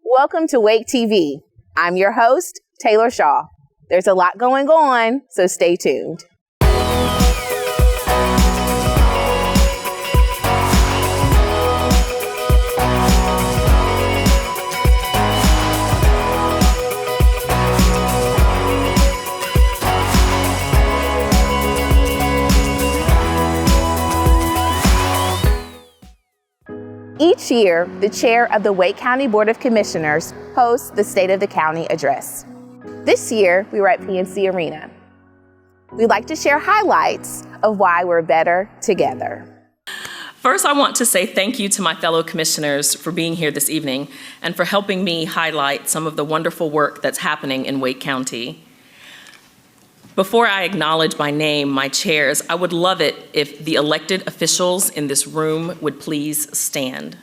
Welcome to WakeTV. I'm your host, Taylor Shaw. There's a lot going on, so stay tuned. Each year, the chair of the Wake County Board of Commissioners hosts the State of the County Address. This year, we were at PNC Arena. We'd like to share highlights of why we're better together. First, I want to say thank you to my fellow commissioners for being here this evening and for helping me highlight some of the wonderful work that's happening in Wake County. Before I acknowledge by name my chairs, I would love it if the elected officials in this room would please stand.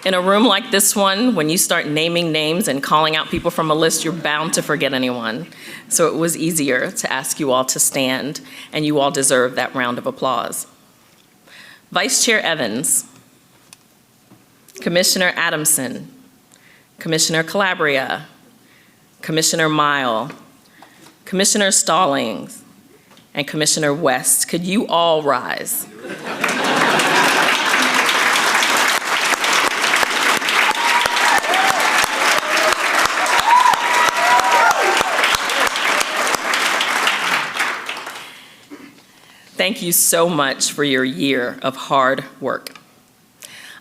In a room like this one, when you start naming names and calling out people from a list, you're bound to forget anyone. So it was easier to ask you all to stand, and you all deserve that round of applause. Vice Chair Evans, Commissioner Adamson, Commissioner Calabria, Commissioner Mile, Commissioner Stallings, and Commissioner West, could you all rise? Thank you so much for your year of hard work.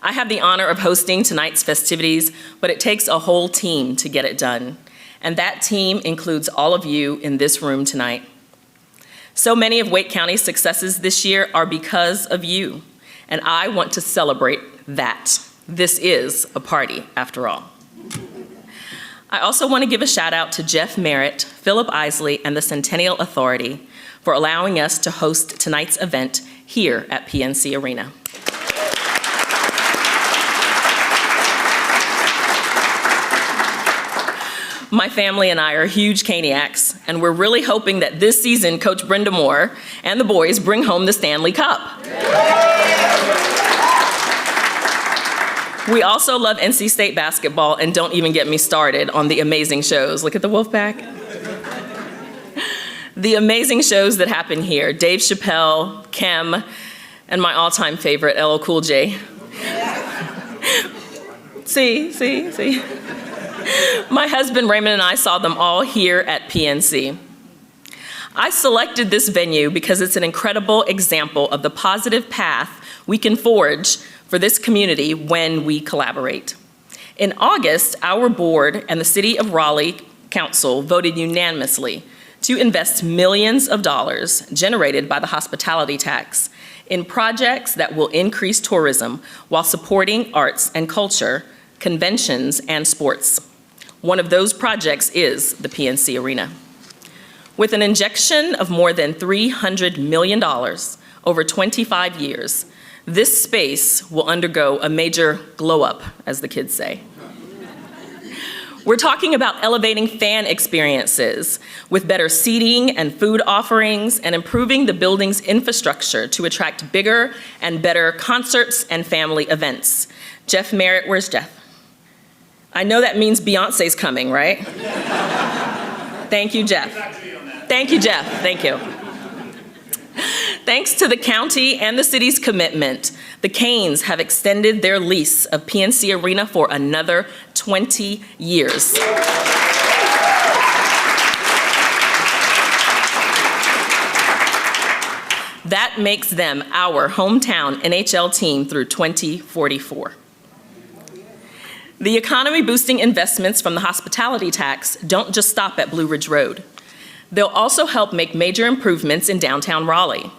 I have the honor of hosting tonight's festivities, but it takes a whole team to get it done. And that team includes all of you in this room tonight. So many of Wake County's successes this year are because of you, and I want to celebrate that. This is a party, after all. I also want to give a shout out to Jeff Merritt, Philip Isley, and the Centennial Authority for allowing us to host tonight's event here at PNC Arena. My family and I are huge Caniacs, and we're really hoping that this season Coach Brenda Moore and the boys bring home the Stanley Cup. We also love NC State basketball, and don't even get me started on the amazing shows. Look at the Wolfpack. The amazing shows that happen here, Dave Chappelle, Kem, and my all-time favorite, LL Cool J. See. My husband Raymond and I saw them all here at PNC. I selected this venue because it's an incredible example of the positive path we can forge for this community when we collaborate. In August, our board and the City of Raleigh Council voted unanimously to invest millions of dollars generated by the hospitality tax in projects that will increase tourism while supporting arts and culture, conventions, and sports. One of those projects is the PNC Arena. With an injection of more than $300 million over 25 years, this space will undergo a major glow up, as the kids say. We're talking about elevating fan experiences with better seating and food offerings and improving the building's infrastructure to attract bigger and better concerts and family events. Jeff Merritt, where's Jeff? I know that means Beyonce's coming, right? Thank you, Jeff. Thank you, Jeff. Thank you. Thanks to the county and the city's commitment, the Canes have extended their lease of PNC Arena for another 20 years. That makes them our hometown NHL team through 2044. The economy-boosting investments from the hospitality tax don't just stop at Blue Ridge Road. They'll also help make major improvements in downtown Raleigh.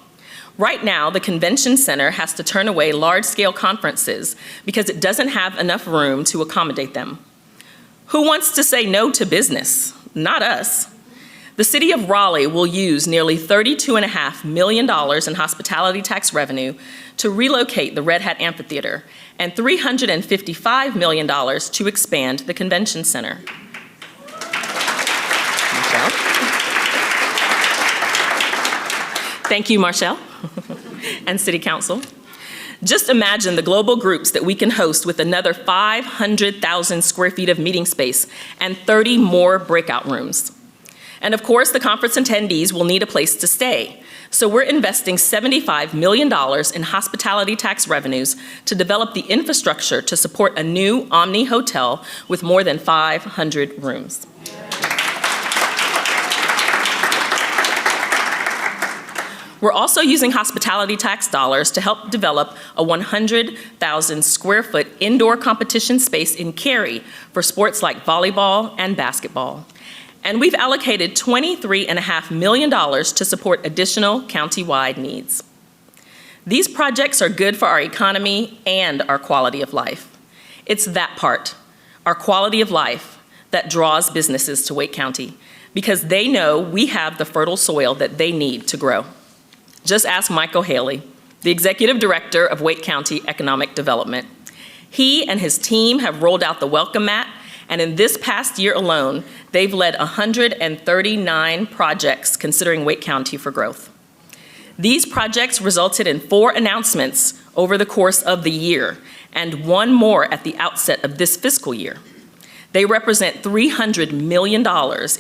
Right now, the convention center has to turn away large-scale conferences because it doesn't have enough room to accommodate them. Who wants to say no to business? Not us. The city of Raleigh will use nearly $32.5 million in hospitality tax revenue to relocate the Red Hat Amphitheater and $355 million to expand the convention center. Thank you, Marshall, and City Council. Just imagine the global groups that we can host with another 500,000 square feet of meeting space and 30 more breakout rooms. And of course, the conference attendees will need a place to stay. So we're investing $75 million in hospitality tax revenues to develop the infrastructure to support a new Omni hotel with more than 500 rooms. We're also using hospitality tax dollars to help develop a 100,000 square foot indoor competition space in Cary for sports like volleyball and basketball. And we've allocated $23.5 million to support additional county-wide needs. These projects are good for our economy and our quality of life. It's that part, our quality of life, that draws businesses to Wake County because they know we have the fertile soil that they need to grow. Just ask Michael Haley, the Executive Director of Wake County Economic Development. He and his team have rolled out the welcome mat, and in this past year alone, they've led 139 projects considering Wake County for growth. These projects resulted in 4 announcements over the course of the year, and 1 more at the outset of this fiscal year. They represent $300 million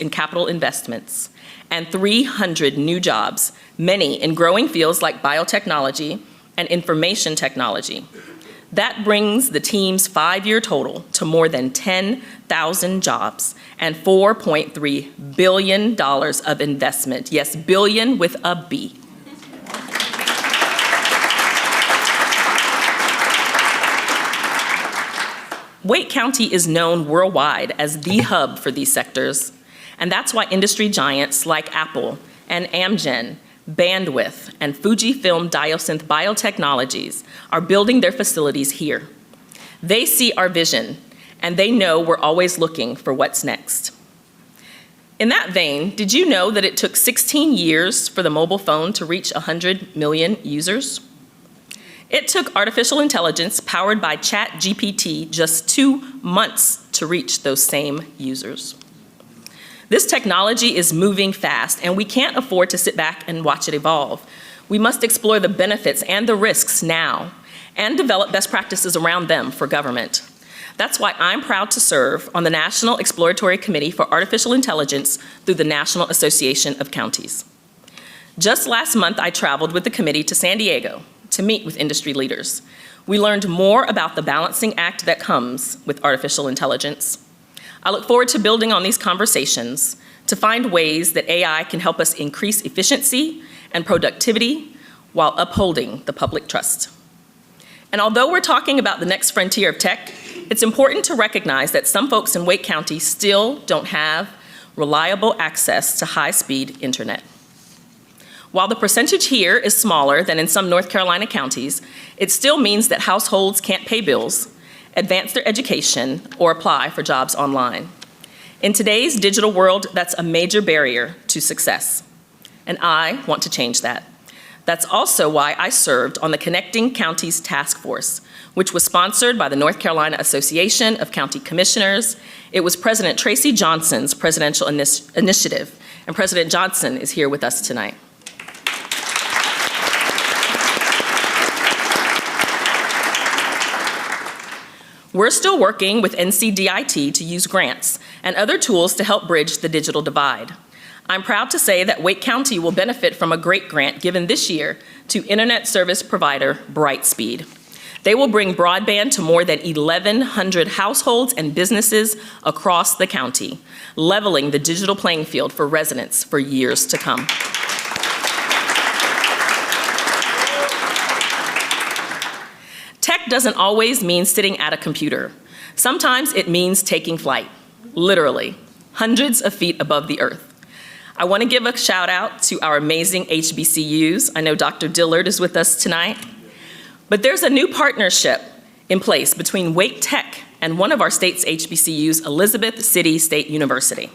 in capital investments and 300 new jobs, many in growing fields like biotechnology and information technology. That brings the team's 5-year total to more than 10,000 jobs and $4.3 billion of investment. Yes, billion with a B. Wake County is known worldwide as the hub for these sectors, and that's why industry giants like Apple and Amgen, Bandwidth, and Fujifilm Diosynth Biotechnologies are building their facilities here. They see our vision, and they know we're always looking for what's next. In that vein, did you know that it took 16 years for the mobile phone to reach 100 million users? It took artificial intelligence powered by ChatGPT just 2 months to reach those same users. This technology is moving fast, and we can't afford to sit back and watch it evolve. We must explore the benefits and the risks now, and develop best practices around them for government. That's why I'm proud to serve on the National Exploratory Committee for Artificial Intelligence through the National Association of Counties. Just last month, I traveled with the committee to San Diego to meet with industry leaders. We learned more about the balancing act that comes with artificial intelligence. I look forward to building on these conversations to find ways that AI can help us increase efficiency and productivity while upholding the public trust. And although we're talking about the next frontier of tech, it's important to recognize that some folks in Wake County still don't have reliable access to high-speed internet. While the percentage here is smaller than in some North Carolina counties, it still means that households can't pay bills, advance their education, or apply for jobs online. In today's digital world, that's a major barrier to success, and I want to change that. That's also why I served on the Connecting Counties Task Force, which was sponsored by the North Carolina Association of County Commissioners. It was President Tracy Johnson's presidential initiative, and President Johnson is here with us tonight. We're still working with NCDIT to use grants and other tools to help bridge the digital divide. I'm proud to say that Wake County will benefit from a great grant given this year to internet service provider Brightspeed. They will bring broadband to more than 1,100 households and businesses across the county, leveling the digital playing field for residents for years to come. Tech doesn't always mean sitting at a computer. Sometimes it means taking flight, literally, hundreds of feet above the earth. I want to give a shout out to our amazing HBCUs. I know Dr. Dillard is with us tonight. But there's a new partnership in place between Wake Tech and one of our state's HBCUs, Elizabeth City State University.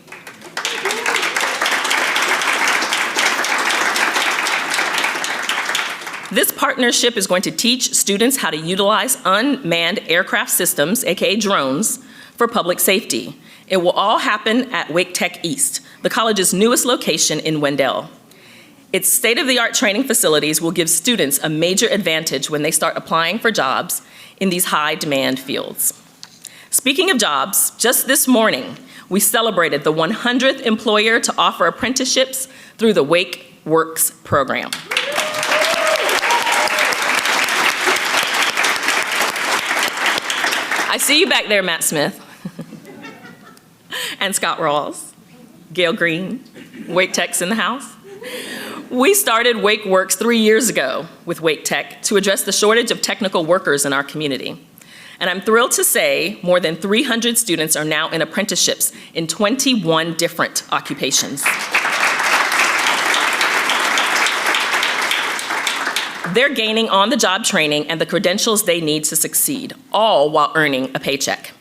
This partnership is going to teach students how to utilize unmanned aircraft systems, aka drones, for public safety. It will all happen at Wake Tech East, the college's newest location in Wendell. Its state-of-the-art training facilities will give students a major advantage when they start applying for jobs in these high-demand fields. Speaking of jobs, just this morning, we celebrated the 100th employer to offer apprenticeships through the Wake Works program. I see you back there, Matt Smith, and Scott Rawls, Gail Green, Wake Tech's in the house. We started Wake Works 3 years ago with Wake Tech to address the shortage of technical workers in our community. And I'm thrilled to say more than 300 students are now in apprenticeships in 21 different occupations. They're gaining on-the-job training and the credentials they need to succeed, all while earning a paycheck.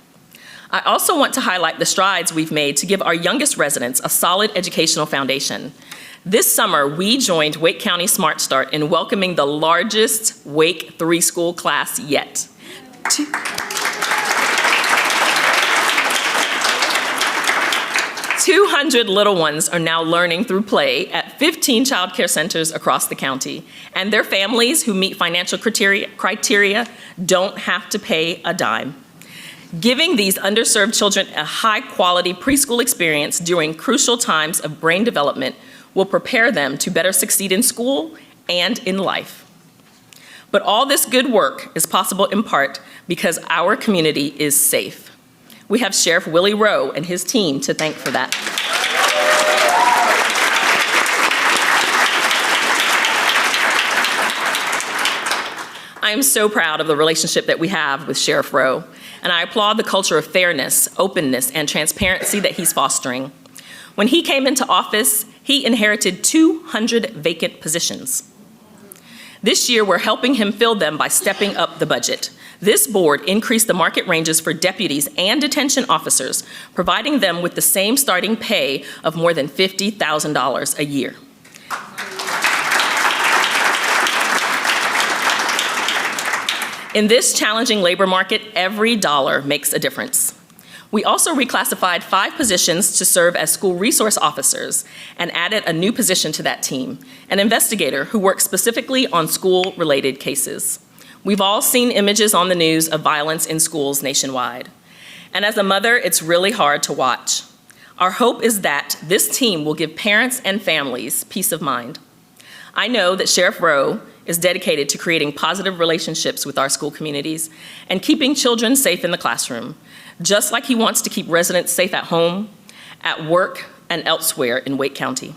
I also want to highlight the strides we've made to give our youngest residents a solid educational foundation. This summer, we joined Wake County Smart Start in welcoming the largest Wake 3 school class yet. 200 little ones are now learning through play at 15 child care centers across the county, and their families who meet financial criteria don't have to pay a dime. Giving these underserved children a high-quality preschool experience during crucial times of brain development will prepare them to better succeed in school and in life. But all this good work is possible in part because our community is safe. We have Sheriff Willie Rowe and his team to thank for that. I am so proud of the relationship that we have with Sheriff Rowe, and I applaud the culture of fairness, openness, and transparency that he's fostering. When he came into office, he inherited 200 vacant positions. This year, we're helping him fill them by stepping up the budget. This board increased the market ranges for deputies and detention officers, providing them with the same starting pay of more than $50,000 a year. In this challenging labor market, every dollar makes a difference. We also reclassified 5 positions to serve as school resource officers and added a new position to that team, an investigator who works specifically on school-related cases. We've all seen images on the news of violence in schools nationwide. And as a mother, it's really hard to watch. Our hope is that this team will give parents and families peace of mind. I know that Sheriff Rowe is dedicated to creating positive relationships with our school communities and keeping children safe in the classroom, just like he wants to keep residents safe at home, at work, and elsewhere in Wake County.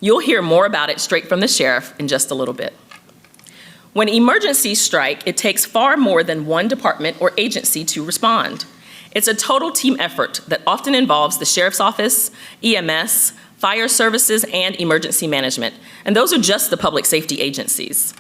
You'll hear more about it straight from the sheriff in just a little bit. When emergencies strike, it takes far more than one department or agency to respond. It's a total team effort that often involves the sheriff's office, EMS, fire services, and emergency management, and those are just the public safety agencies.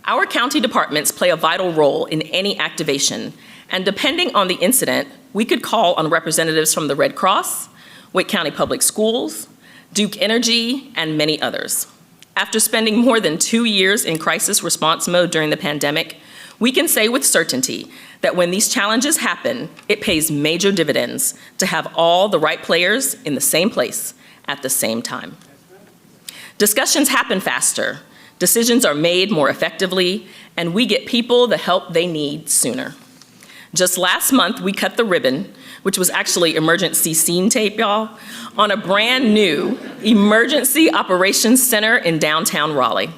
Our county departments play a vital role in any activation, and depending on the incident, we could call on representatives from the Red Cross, Wake County Public Schools, Duke Energy, and many others. After spending more than 2 years in crisis response mode during the pandemic, we can say with certainty that when these challenges happen, it pays major dividends to have all the right players in the same place at the same time. Discussions happen faster, decisions are made more effectively, and we get people the help they need sooner. Just last month, we cut the ribbon, which was actually emergency scene tape, y'all, on a brand new Emergency Operations Center in downtown Raleigh.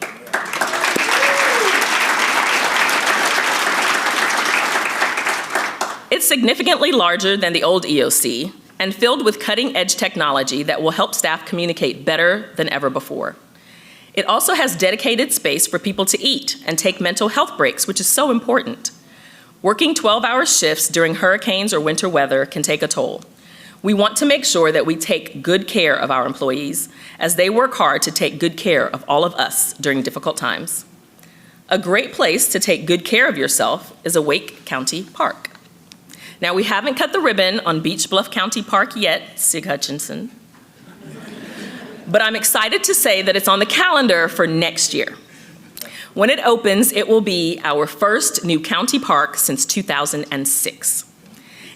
It's significantly larger than the old EOC and filled with cutting-edge technology that will help staff communicate better than ever before. It also has dedicated space for people to eat and take mental health breaks, which is so important. Working 12-hour shifts during hurricanes or winter weather can take a toll. We want to make sure that we take good care of our employees as they work hard to take good care of all of us during difficult times. A great place to take good care of yourself is a Wake County park. Now, we haven't cut the ribbon on Beach Bluff County Park yet, Sig Hutchinson, but I'm excited to say that it's on the calendar for next year. When it opens, it will be our first new county park since 2006.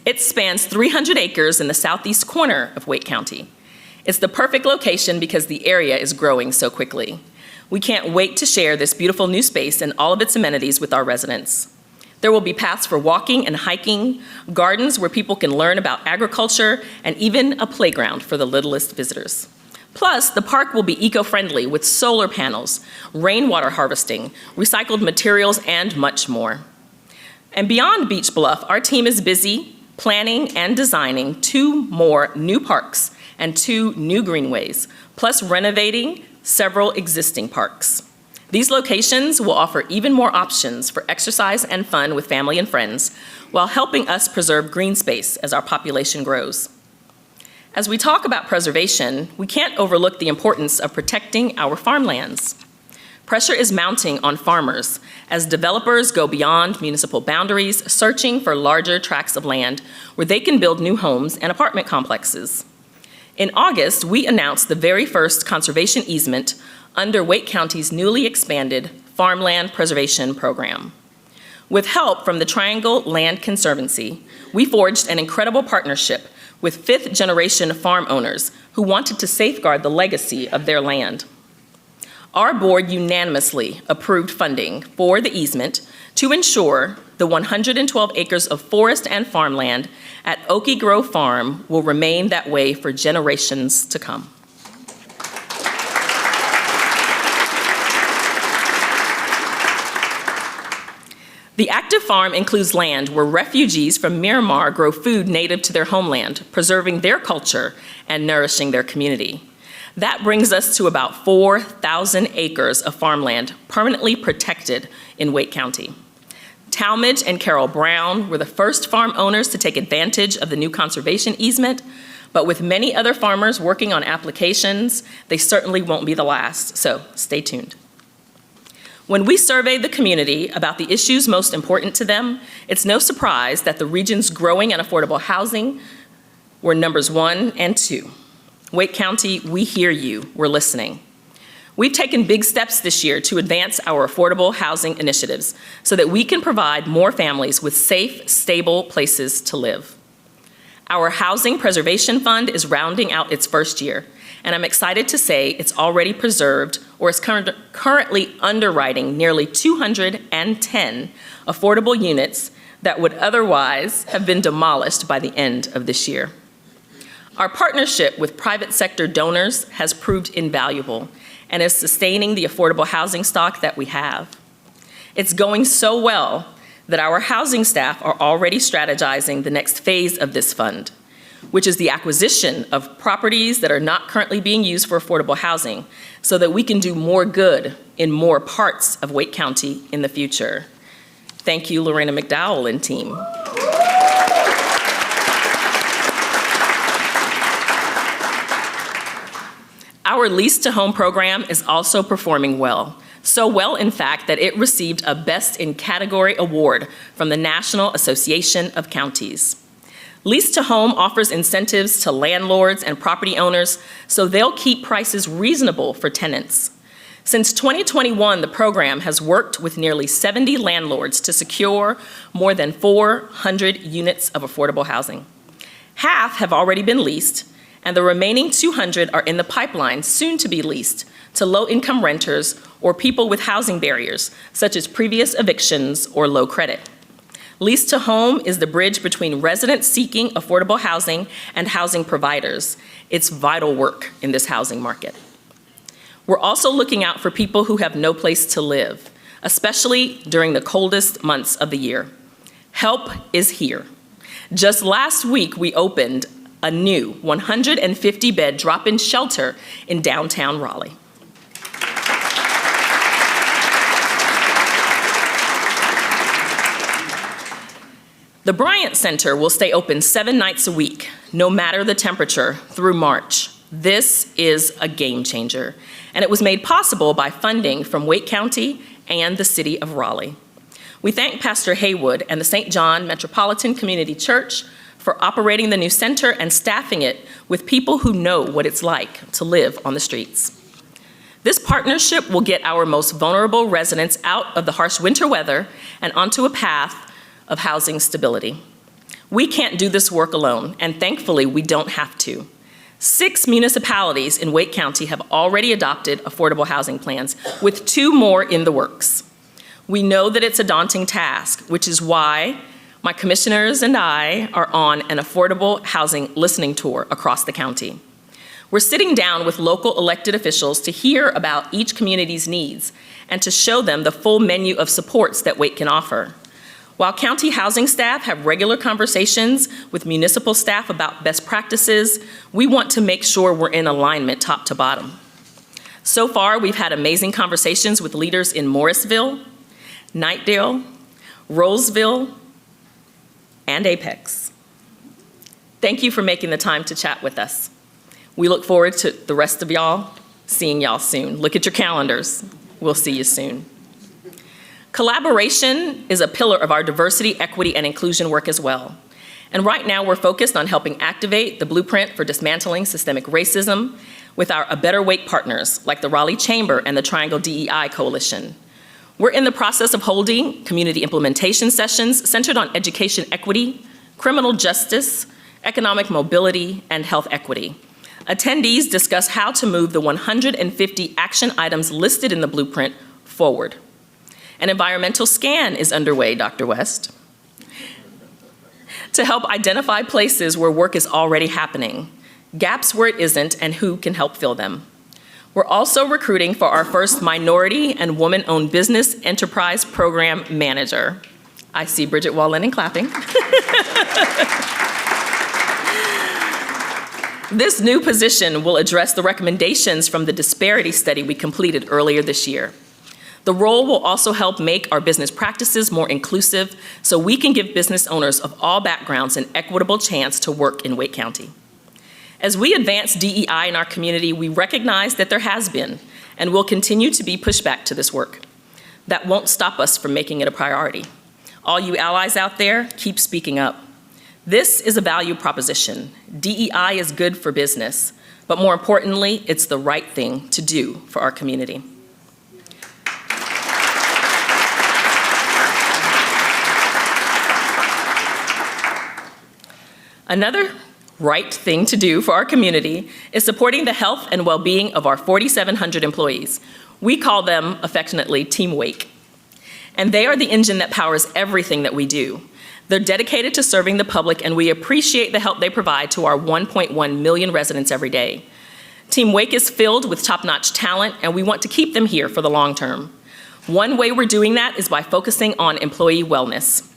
It spans 300 acres in the southeast corner of Wake County. It's the perfect location because the area is growing so quickly. We can't wait to share this beautiful new space and all of its amenities with our residents. There will be paths for walking and hiking, gardens where people can learn about agriculture, and even a playground for the littlest visitors. Plus, the park will be eco-friendly with solar panels, rainwater harvesting, recycled materials, and much more. And beyond Beach Bluff, our team is busy planning and designing 2 more new parks and 2 new greenways, plus renovating several existing parks. These locations will offer even more options for exercise and fun with family and friends, while helping us preserve green space as our population grows. As we talk about preservation, we can't overlook the importance of protecting our farmlands. Pressure is mounting on farmers as developers go beyond municipal boundaries, searching for larger tracts of land where they can build new homes and apartment complexes. In August, we announced the very first conservation easement under Wake County's newly expanded Farmland Preservation Program. With help from the Triangle Land Conservancy, we forged an incredible partnership with 5th-generation farm owners who wanted to safeguard the legacy of their land. Our board unanimously approved funding for the easement to ensure the 112 acres of forest and farmland at Oaky Grove Farm will remain that way for generations to come. The active farm includes land where refugees from Myanmar grow food native to their homeland, preserving their culture and nourishing their community. That brings us to about 4,000 acres of farmland permanently protected in Wake County. Talmadge and Carol Brown were the first farm owners to take advantage of the new conservation easement, but with many other farmers working on applications, they certainly won't be the last, so stay tuned. When we surveyed the community about the issues most important to them, it's no surprise that the region's growing and affordable housing were numbers 1 and 2. Wake County, we hear you, we're listening. We've taken big steps this year to advance our affordable housing initiatives so that we can provide more families with safe, stable places to live. Our Housing Preservation Fund is rounding out its first year, and I'm excited to say it's already preserved or is currently underwriting nearly 210 affordable units that would otherwise have been demolished by the end of this year. Our partnership with private sector donors has proved invaluable and is sustaining the affordable housing stock that we have. It's going so well that our housing staff are already strategizing the next phase of this fund, which is the acquisition of properties that are not currently being used for affordable housing so that we can do more good in more parts of Wake County in the future. Thank you, Lorena McDowell and team. Our Lease to Home program is also performing well. So well, in fact, that it received a Best in Category award from the National Association of Counties. Lease to Home offers incentives to landlords and property owners so they'll keep prices reasonable for tenants. Since 2021, the program has worked with nearly 70 landlords to secure more than 400 units of affordable housing. Half have already been leased, and the remaining 200 are in the pipeline, soon to be leased to low-income renters or people with housing barriers, such as previous evictions or low credit. Lease to Home is the bridge between residents seeking affordable housing and housing providers. It's vital work in this housing market. We're also looking out for people who have no place to live, especially during the coldest months of the year. Help is here. Just last week, we opened a new 150-bed drop-in shelter in downtown Raleigh. The Bryant Center will stay open 7 nights a week, no matter the temperature, through March. This is a game changer, and it was made possible by funding from Wake County and the City of Raleigh. We thank Pastor Haywood and the St. John Metropolitan Community Church for operating the new center and staffing it with people who know what it's like to live on the streets. This partnership will get our most vulnerable residents out of the harsh winter weather and onto a path of housing stability. We can't do this work alone, and thankfully we don't have to. 6 municipalities in Wake County have already adopted affordable housing plans, with 2 more in the works. We know that it's a daunting task, which is why my commissioners and I are on an affordable housing listening tour across the county. We're sitting down with local elected officials to hear about each community's needs and to show them the full menu of supports that Wake can offer. While county housing staff have regular conversations with municipal staff about best practices, we want to make sure we're in alignment top to bottom. So far, we've had amazing conversations with leaders in Morrisville, Knightdale, Roseville, and Apex. Thank you for making the time to chat with us. We look forward to the rest of y'all seeing y'all soon. Look at your calendars. We'll see you soon. Collaboration is a pillar of our diversity, equity, and inclusion work as well. And right now we're focused on helping activate the blueprint for dismantling systemic racism with our A Better Wake partners like the Raleigh Chamber and the Triangle DEI Coalition. We're in the process of holding community implementation sessions centered on education equity, criminal justice, economic mobility, and health equity. Attendees discuss how to move the 150 action items listed in the blueprint forward. An environmental scan is underway, Dr. West, to help identify places where work is already happening, gaps where it isn't, and who can help fill them. We're also recruiting for our first minority and woman-owned business enterprise program manager. I see Bridget Wallen and clapping. This new position will address the recommendations from the disparity study we completed earlier this year. The role will also help make our business practices more inclusive so we can give business owners of all backgrounds an equitable chance to work in Wake County. As we advance DEI in our community, we recognize that there has been and will continue to be pushback to this work. That won't stop us from making it a priority. All you allies out there, keep speaking up. This is a value proposition. DEI is good for business, but more importantly, it's the right thing to do for our community. Another right thing to do for our community is supporting the health and well-being of our 4,700 employees. We call them affectionately Team Wake. And they are the engine that powers everything that we do. They're dedicated to serving the public, and we appreciate the help they provide to our 1.1 million residents every day. Team Wake is filled with top-notch talent, and we want to keep them here for the long term. One way we're doing that is by focusing on employee wellness.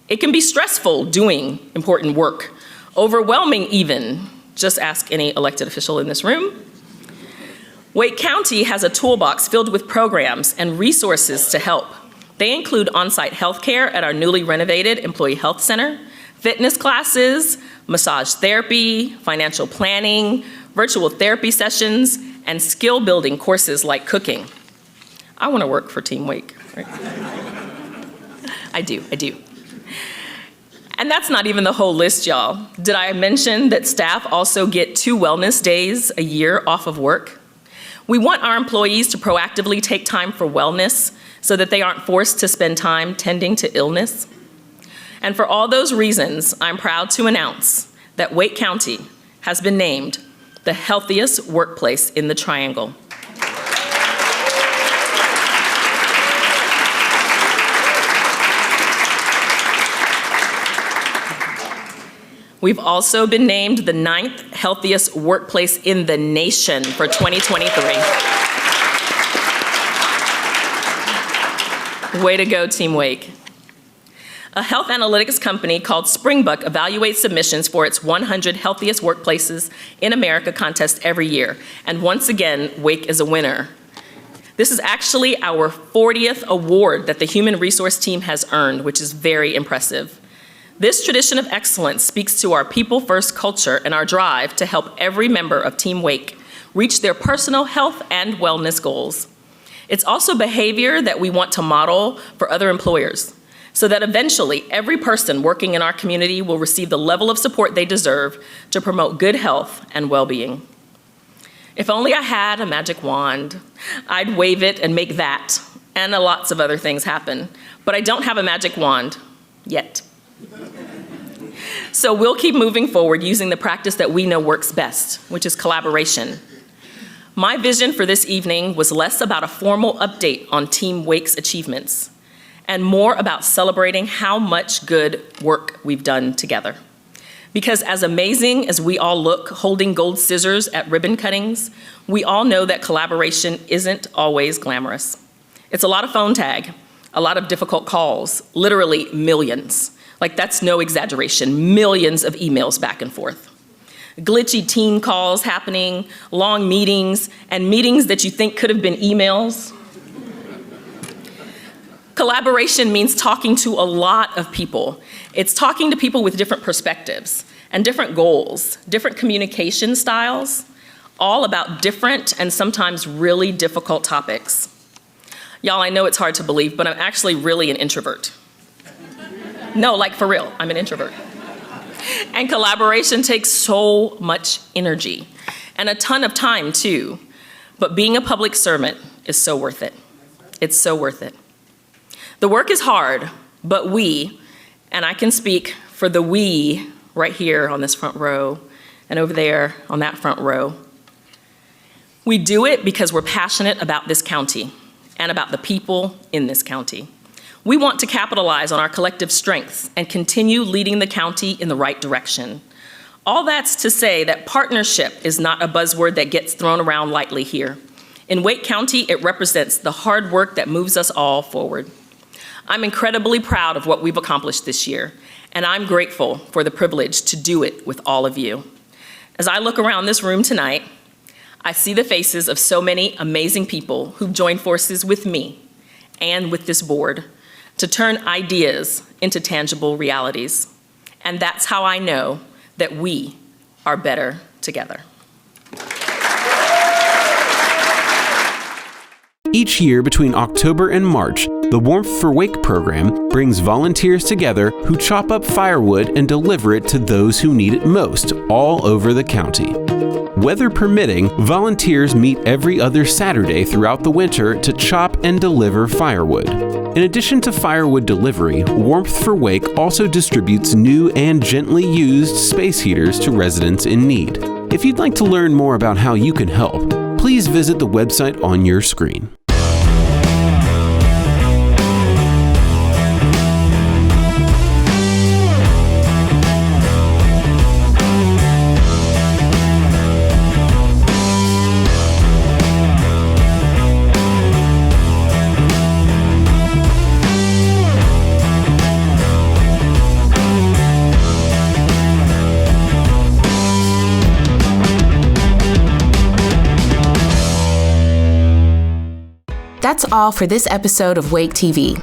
It can be stressful doing important work, overwhelming even. Just ask any elected official in this room. Wake County has a toolbox filled with programs and resources to help. They include on-site health care at our newly renovated Employee Health Center, fitness classes, massage therapy, financial planning, virtual therapy sessions, and skill-building courses like cooking. I want to work for Team Wake. Right? I do. And that's not even the whole list, y'all. Did I mention that staff also get 2 wellness days a year off of work? We want our employees to proactively take time for wellness so that they aren't forced to spend time tending to illness. And for all those reasons, I'm proud to announce that Wake County has been named the healthiest workplace in the Triangle. We've also been named the 9th healthiest workplace in the nation for 2023. Way to go, Team Wake. A health analytics company called Springbuck evaluates submissions for its 100 Healthiest Workplaces in America contest every year. And once again, Wake is a winner. This is actually our 40th award that the human resource team has earned, which is very impressive. This tradition of excellence speaks to our people-first culture and our drive to help every member of Team Wake reach their personal health and wellness goals. It's also behavior that we want to model for other employers, so that eventually every person working in our community will receive the level of support they deserve to promote good health and well-being. If only I had a magic wand, I'd wave it and make that and lots of other things happen. But I don't have a magic wand yet. So we'll keep moving forward using the practice that we know works best, which is collaboration. My vision for this evening was less about a formal update on Team Wake's achievements and more about celebrating how much good work we've done together. Because as amazing as we all look holding gold scissors at ribbon cuttings, we all know that collaboration isn't always glamorous. It's a lot of phone tag, a lot of difficult calls, literally millions. Like, that's no exaggeration, millions of emails back and forth. Glitchy team calls happening, long meetings, and meetings that you think could have been emails. Collaboration means talking to a lot of people. It's talking to people with different perspectives and different goals, different communication styles, all about different and sometimes really difficult topics. Y'all, I know it's hard to believe, but I'm actually really an introvert. No, like for real, I'm an introvert. And collaboration takes so much energy and a ton of time too. But being a public servant is so worth it. It's so worth it. The work is hard, but we, and I can speak for the we right here on this front row and over there on that front row, we do it because we're passionate about this county and about the people in this county. We want to capitalize on our collective strengths and continue leading the county in the right direction. All that's to say that partnership is not a buzzword that gets thrown around lightly here. In Wake County, it represents the hard work that moves us all forward. I'm incredibly proud of what we've accomplished this year, and I'm grateful for the privilege to do it with all of you. As I look around this room tonight, I see the faces of so many amazing people who've joined forces with me and with this board to turn ideas into tangible realities. And that's how I know that we are better together. Each year between October and March, the Warmth for Wake program brings volunteers together who chop up firewood and deliver it to those who need it most all over the county. Weather permitting, volunteers meet every other Saturday throughout the winter to chop and deliver firewood. In addition to firewood delivery, Warmth for Wake also distributes new and gently used space heaters to residents in need. If you'd like to learn more about how you can help, please visit the website on your screen. That's all for this episode of Wake TV.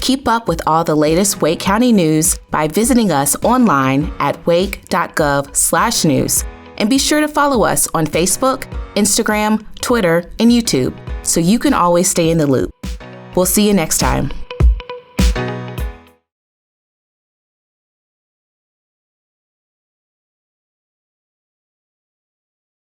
Keep up with all the latest Wake County news by visiting us online at wake.gov/news. And be sure to follow us on Facebook, Instagram, Twitter, and YouTube so you can always stay in the loop. We'll see you next time.